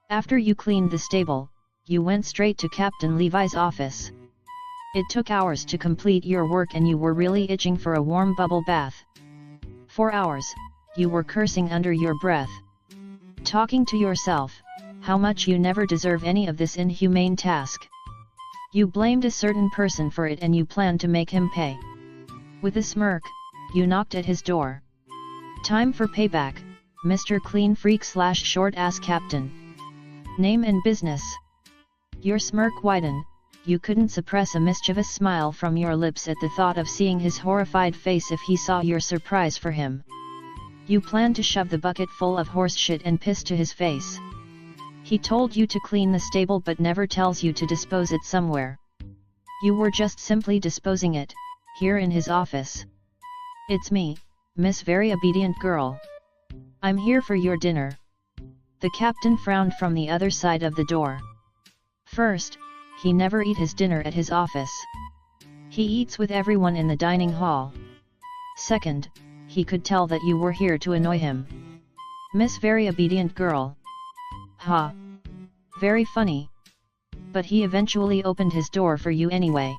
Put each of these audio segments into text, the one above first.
After you cleaned the stable, you went straight to Captain Levi's office. It took hours to complete your work and you were really itching for a warm bubble bath. 4 hours, you were cursing under your breath, talking to yourself, how much you never deserve any of this inhumane task. You blamed a certain person for it and you planned to make him pay. With a smirk, you knocked at his door. Time for payback, Mr. Clean Freak / short ass captain. Name and business. Your smirk widened, you couldn't suppress a mischievous smile from your lips at the thought of seeing his horrified face if he saw your surprise for him. You planned to shove the bucket full of horse shit and piss to his face. He told you to clean the stable but never tells you to dispose it somewhere. You were just simply disposing it, here in his office. It's me, Miss Very Obedient Girl. I'm here for your dinner. The captain frowned from the other side of the door. First, he never eat his dinner at his office. He eats with everyone in the dining hall. Second, he could tell that you were here to annoy him. Miss Very Obedient Girl. Ha! Very funny. But he eventually opened his door for you anyway.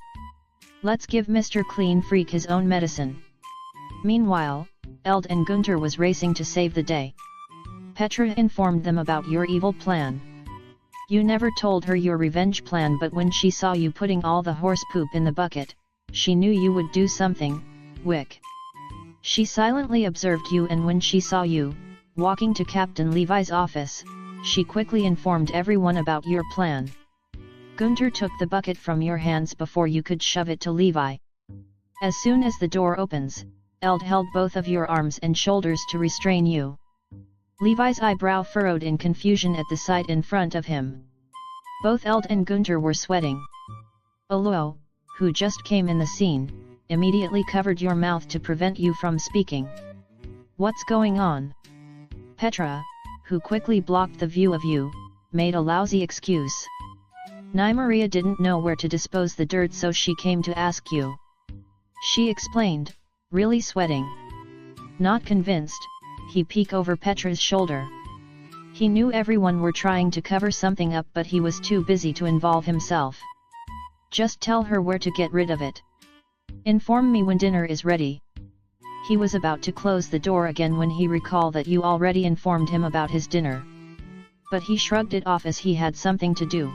Let's give Mr. Clean Freak his own medicine. Meanwhile, Eld and Gunter was racing to save the day. Petra informed them about your evil plan. You never told her your revenge plan, but when she saw you putting all the horse poop in the bucket, she knew you would do something, Wick. She silently observed you, and when she saw you walking to Captain Levi's office, she quickly informed everyone about your plan. Gunter took the bucket from your hands before you could shove it to Levi. As soon as the door opens, Eld held both of your arms and shoulders to restrain you. Levi's eyebrow furrowed in confusion at the sight in front of him. Both Eld and Gunter were sweating. Olo, who just came in the scene, immediately covered your mouth to prevent you from speaking. What's going on? Petra, who quickly blocked the view of you, made a lousy excuse. Nymeria didn't know where to dispose the dirt, so she came to ask you. She explained, really sweating. Not convinced, he peeked over Petra's shoulder. He knew everyone were trying to cover something up, but he was too busy to involve himself. Just tell her where to get rid of it. Inform me when dinner is ready. He was about to close the door again when he recalled that you already informed him about his dinner. But he shrugged it off as he had something to do.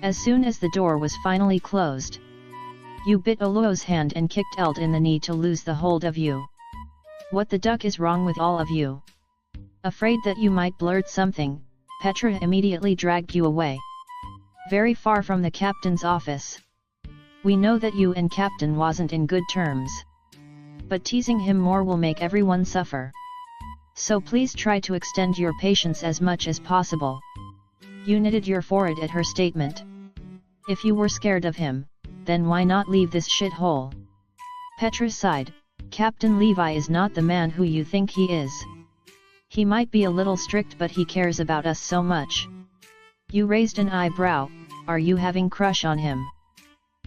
As soon as the door was finally closed, you bit Olo's hand and kicked Eld in the knee to lose the hold of you. What the duck is wrong with all of you? Afraid that you might blurt something, Petra immediately dragged you away. Very far from the captain's office. We know that you and Captain wasn't in good terms. But teasing him more will make everyone suffer. So please try to extend your patience as much as possible. You knitted your forehead at her statement. If you were scared of him, then why not leave this shithole? Petra sighed. Captain Levi is not the man who you think he is. He might be a little strict, but he cares about us so much. You raised an eyebrow. Are you having crush on him?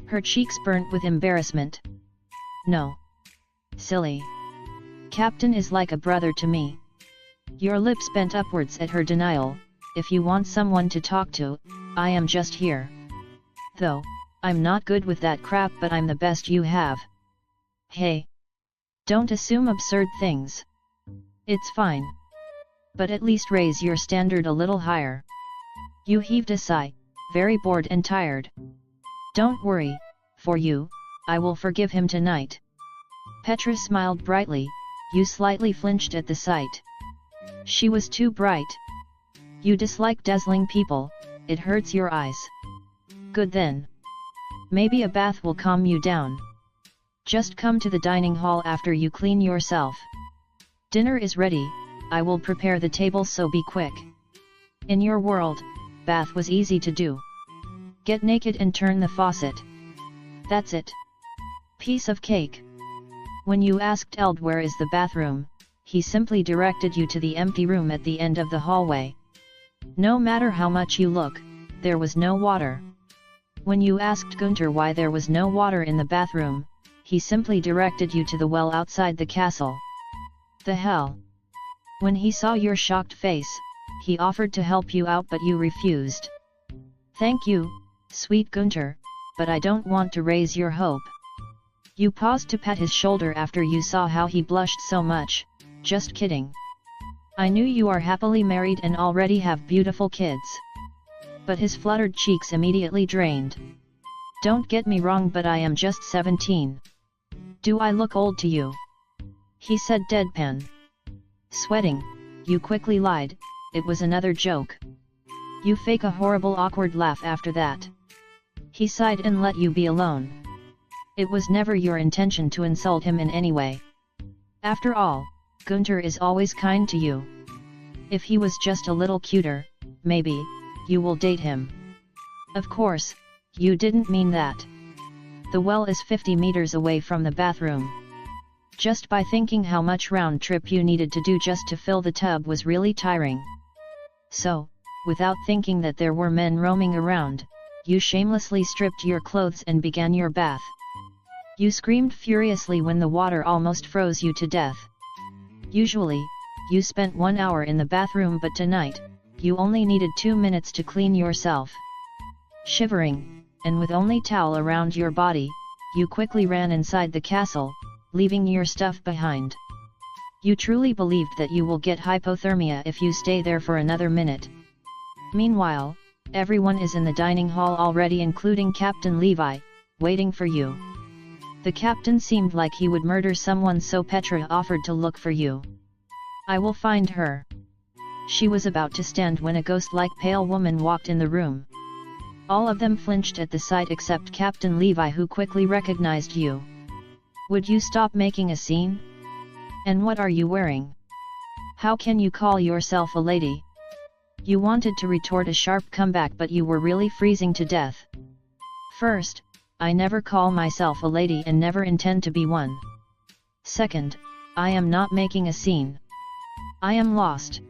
Her cheeks burnt with embarrassment. No. Silly. Captain is like a brother to me. Your lips bent upwards at her denial. If you want someone to talk to, I am just here. Though, I'm not good with that crap, but I'm the best you have. Hey. Don't assume absurd things. It's fine. But at least raise your standard a little higher. You heaved a sigh, very bored and tired. Don't worry, for you, I will forgive him tonight. Petra smiled brightly. You slightly flinched at the sight. She was too bright. You dislike dazzling people, it hurts your eyes. Good then. Maybe a bath will calm you down. Just come to the dining hall after you clean yourself. Dinner is ready, I will prepare the table, so be quick. In your world, bath was easy to do. Get naked and turn the faucet. That's it. Piece of cake. When you asked Eld where is the bathroom, he simply directed you to the empty room at the end of the hallway. No matter how much you look, there was no water. When you asked Gunter why there was no water in the bathroom, he simply directed you to the well outside the castle. The hell? When he saw your shocked face, he offered to help you out but you refused. Thank you, sweet Gunter, but I don't want to raise your hope. You paused to pat his shoulder after you saw how he blushed so much. Just kidding. I knew you are happily married and already have beautiful kids. But his fluttered cheeks immediately drained. Don't get me wrong, but I am just 17. Do I look old to you? He said deadpan. Sweating, you quickly lied, it was another joke. You fake a horrible awkward laugh after that. He sighed and let you be alone. It was never your intention to insult him in any way. After all, Gunter is always kind to you. If he was just a little cuter, maybe, you will date him. Of course, you didn't mean that. The well is 50 meters away from the bathroom. Just by thinking how much round trip you needed to do just to fill the tub was really tiring. So, without thinking that there were men roaming around, you shamelessly stripped your clothes and began your bath. You screamed furiously when the water almost froze you to death. Usually, you spent 1 hour in the bathroom, but tonight, you only needed 2 minutes to clean yourself. Shivering, and with only towel around your body, you quickly ran inside the castle, leaving your stuff behind. You truly believed that you will get hypothermia if you stay there for another minute. Meanwhile, everyone is in the dining hall already, including Captain Levi, waiting for you. The captain seemed like he would murder someone, so Petra offered to look for you. I will find her. She was about to stand when a ghost-like pale woman walked in the room. All of them flinched at the sight except Captain Levi, who quickly recognized you. Would you stop making a scene? And what are you wearing? How can you call yourself a lady? You wanted to retort a sharp comeback, but you were really freezing to death. First, I never call myself a lady and never intend to be one. Second, I am not making a scene. I am lost.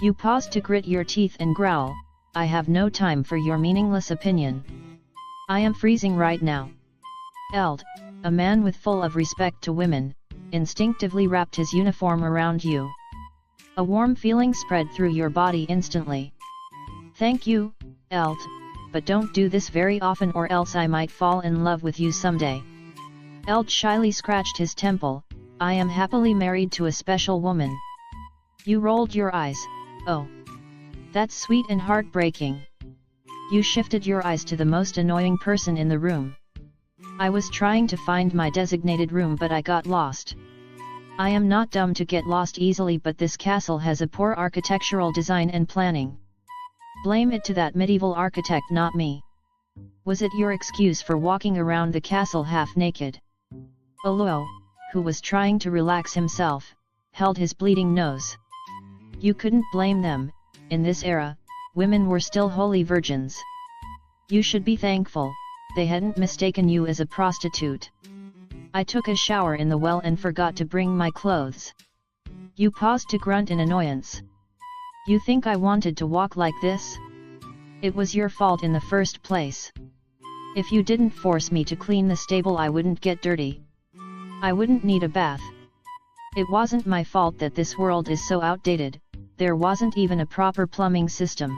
You paused to grit your teeth and growl, I have no time for your meaningless opinion. I am freezing right now. Eld, a man with full of respect to women, instinctively wrapped his uniform around you. A warm feeling spread through your body instantly. Thank you, Eld, but don't do this very often or else I might fall in love with you someday. Eld shyly scratched his temple, I am happily married to a special woman. You rolled your eyes, oh. That's sweet and heartbreaking. You shifted your eyes to the most annoying person in the room. I was trying to find my designated room but I got lost. I am not dumb to get lost easily, but this castle has a poor architectural design and planning. Blame it to that medieval architect, not me. Was it your excuse for walking around the castle half naked? Oluo, who was trying to relax himself, held his bleeding nose. You couldn't blame them. In this era, women were still holy virgins. You should be thankful, they hadn't mistaken you as a prostitute. I took a shower in the well and forgot to bring my clothes. You paused to grunt in annoyance. You think I wanted to walk like this? It was your fault in the first place. If you didn't force me to clean the stable, I wouldn't get dirty. I wouldn't need a bath. It wasn't my fault that this world is so outdated. There wasn't even a proper plumbing system.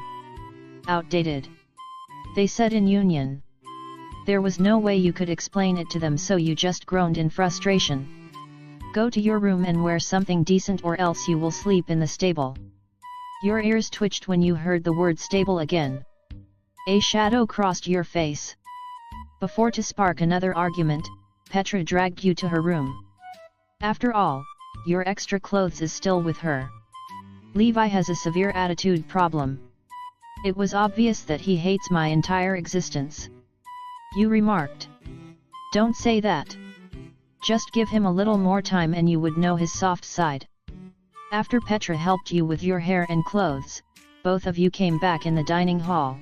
Outdated. They said in union. There was no way you could explain it to them, so you just groaned in frustration. Go to your room and wear something decent or else you will sleep in the stable. Your ears twitched when you heard the word stable again. A shadow crossed your face. Before to spark another argument, Petra dragged you to her room. After all, your extra clothes is still with her. Levi has a severe attitude problem. It was obvious that he hates my entire existence. You remarked. Don't say that. Just give him a little more time and you would know his soft side. After Petra helped you with your hair and clothes, both of you came back in the dining hall.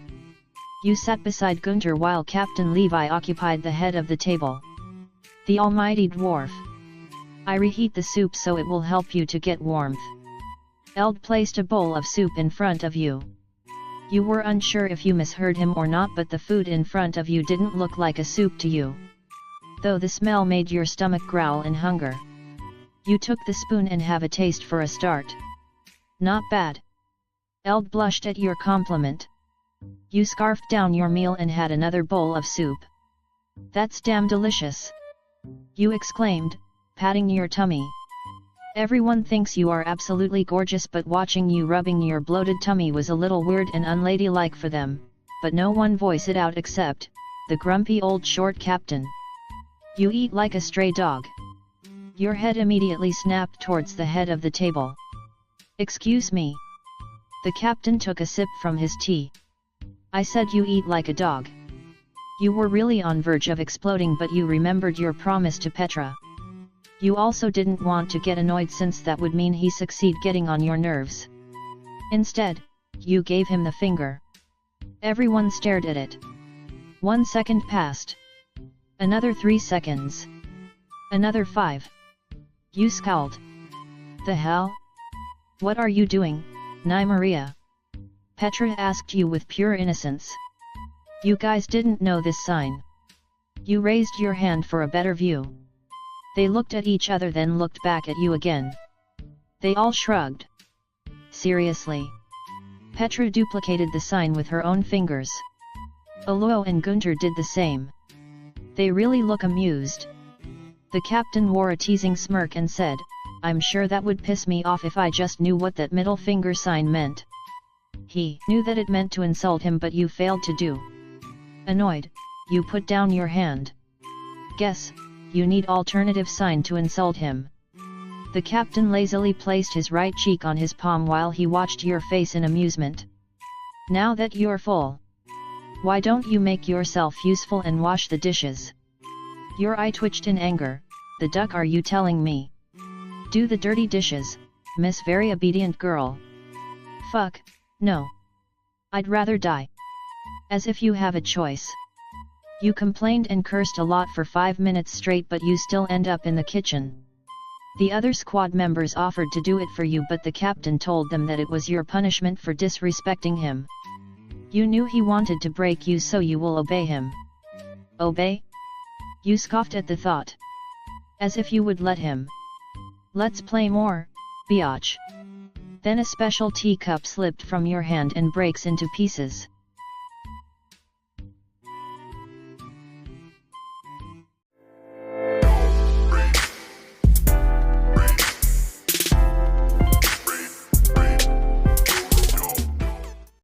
You sat beside Gunter while Captain Levi occupied the head of the table. The almighty dwarf. I reheat the soup so it will help you to get warmth. Eld placed a bowl of soup in front of you. You were unsure if you misheard him or not, but the food in front of you didn't look like a soup to you. Though the smell made your stomach growl in hunger. You took the spoon and have a taste for a start. Not bad. Eld blushed at your compliment. You scarfed down your meal and had another bowl of soup. That's damn delicious! You exclaimed, patting your tummy. Everyone thinks you are absolutely gorgeous, but watching you rubbing your bloated tummy was a little weird and unladylike for them, but no one voiced it out except the grumpy old short captain. You eat like a stray dog. Your head immediately snapped towards the head of the table. Excuse me. The captain took a sip from his tea. I said you eat like a dog. You were really on verge of exploding, but you remembered your promise to Petra. You also didn't want to get annoyed, since that would mean he succeed getting on your nerves. Instead, you gave him the finger. Everyone stared at it. 1 second passed. Another 3 seconds. Another 5. You scowled. The hell? What are you doing, Nymeria? Petra asked you with pure innocence. You guys didn't know this sign. You raised your hand for a better view. They looked at each other, then looked back at you again. They all shrugged. Seriously? Petra duplicated the sign with her own fingers. Olo and Gunter did the same. They really look amused. The captain wore a teasing smirk and said, I'm sure that would piss me off if I just knew what that middle finger sign meant. He knew that it meant to insult him, but you failed to do. Annoyed, you put down your hand. Guess, you need alternative sign to insult him. The captain lazily placed his right cheek on his palm while he watched your face in amusement. Now that you're full, why don't you make yourself useful and wash the dishes? Your eye twitched in anger. The duck, are you telling me? Do the dirty dishes, Miss Very Obedient Girl. Fuck, no. I'd rather die. As if you have a choice. You complained and cursed a lot for 5 minutes straight, but you still end up in the kitchen. The other squad members offered to do it for you, but the captain told them that it was your punishment for disrespecting him. You knew he wanted to break you, so you will obey him. Obey? You scoffed at the thought. As if you would let him. Let's play more, biatch. Then a special teacup slipped from your hand and breaks into pieces.